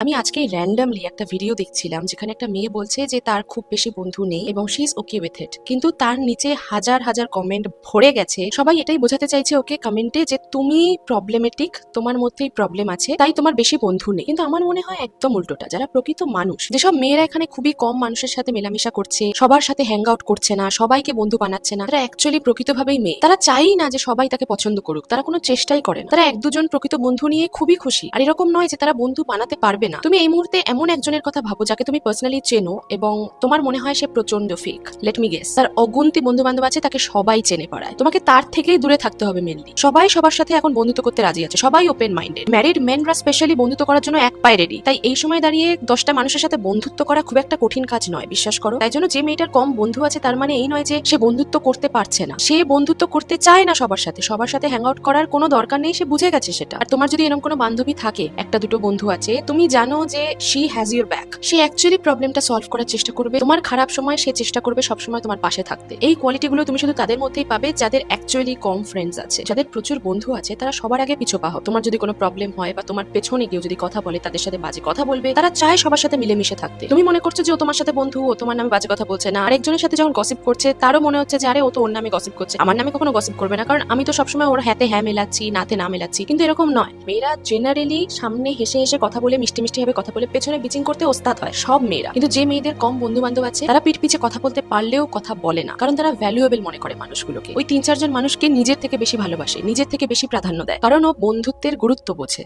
আমি আজকে র্যান্ডমলি একটা ভিডিও দেখছিলাম যেখানে একটা মেয়ে বলছে যে তার খুব বেশি বন্ধু নেই এবং she is okay with it, কিন্তু তার নিচে হাজার হাজার কমেন্ট ভরে গেছে। সবাই এটাই বোঝাতে চাইছে ওকে কমেন্টে যে তুমি প্রবলেমেটিক, তোমার মধ্যেই প্রবলেম আছে, তাই তোমার বেশি বন্ধু নেই। কিন্তু আমার মনে হয় একদম উল্টোটা। যারা প্রকৃত মানুষ, যেসব মেয়েরা এখানে খুবই কম মানুষের সাথে মেলামেশা করছে, সবার সাথে হ্যাং আউট করছে না, সবাইকে বন্ধু বানাচ্ছে না, তারা অ্যাকচুয়ালি প্রকৃতভাবেই মেয়ে। তারা চাই না যে সবাই তাকে পছন্দ করুক, তারা কোনো চেষ্টাই করেন। তারা এক দুজন প্রকৃত বন্ধু নিয়ে খুবই খুশি। আর এরকম নয় যে তারা বন্ধু বানাতে পারবে না। তুমি এই মুহূর্তে এমন একজনের কথা ভাবো যাকে তুমি পার্সোনালি চেনো এবং তোমার মনে হয় সে প্রচন্ড ফেক। লেট মি গেস, তার অগুন্তি বন্ধু বান্ধব আছে, তাকে সবাই চেনে পাড়ায়। তোমাকে তার থেকেই দূরে থাকতে হবে মেনলি। সবাই সবার সাথে এখন বন্ধুত্ব করতে রাজি আছে, সবাই ওপেন মাইন্ডেড। ম্যারিড মেনরা স্পেশালি বন্ধুত্ব করার জন্য এক পায়ে রেডি। তাই এই সময় দাঁড়িয়ে 10টা মানুষের সাথে বন্ধুত্ব করা খুব একটা কঠিন কাজ নয়, বিশ্বাস করো। তাই জন্য যে মেয়েটার কম বন্ধু আছে তার মানে এই নয় যে সে বন্ধুত্ব করতে পারছে না, সে বন্ধুত্ব করতে চায় না সবার সাথে হ্যাং আউট করার কোনো দরকার নেই, সে বুঝে গেছে সেটা। আর তোমার যদি এরকম কোনো বান্ধবী থাকে, একটা দুটো বন্ধু আছে, তুমি জানো যে she has your back. Say actually প্রবলেমটা সলভ করার চেষ্টা করবে, তোমার খারাপ সময় সে চেষ্টা করবে সবসময় তোমার পাশে থাকতে। এই কোয়ালিটিগুলো তুমি শুধু তাদের মধ্যেই পাবে যাদের অ্যাকচুয়ালি কম ফ্রেন্ডস আছে। যাদের প্রচুর বন্ধু আছে তারা সবার আগে পিছপা হয়। তোমার যদি কোনো প্রবলেম হয় বা তোমার পেছনে কেউ যদি কথা বলে, তাদের সাথে বাজে কথা বলবে, তারা চায় সবার সাথে মিলেমিশে থাকতে। তুমি মনে করছো যে ও তোমার সাথে বন্ধু, ও তোমার নামে বাজে কথা বলছে না। আরেকজনের সাথে যখন গসিপ করছে তারও মনে হচ্ছে যে আরে ও তো ওর নামে গসিপ করছে, আমার নামে কখনো গসিপ করবে না, কারণ আমি তো সবসময় ওর হাতে হ্যাঁ মেলাচ্ছি, নাতে না মেলাচ্ছি। কিন্তু এরকম নয়। মেয়েরা জেনারেলি সামনে হেসে হেসে কথা বলে, মিষ্টি মিষ্টি ভাবে কথা বলে, পেছনে বিচিং করতে ওস্তাদ হয় সব মেয়েরা। কিন্তু যে মেয়েদের কম বন্ধু বান্ধব আছে তারা পিঠ পিছে কথা বলতে পারলেও কথা বলে না, কারণ তারা ভ্যালুয়েবল মনে করে মানুষগুলোকে। ওই 3-4 জন মানুষকে নিজের থেকে বেশি ভালোবাসে, নিজের থেকে বেশি প্রাধান্য দেয়, কারণ ও বন্ধুত্বের গুরুত্ব বোঝে।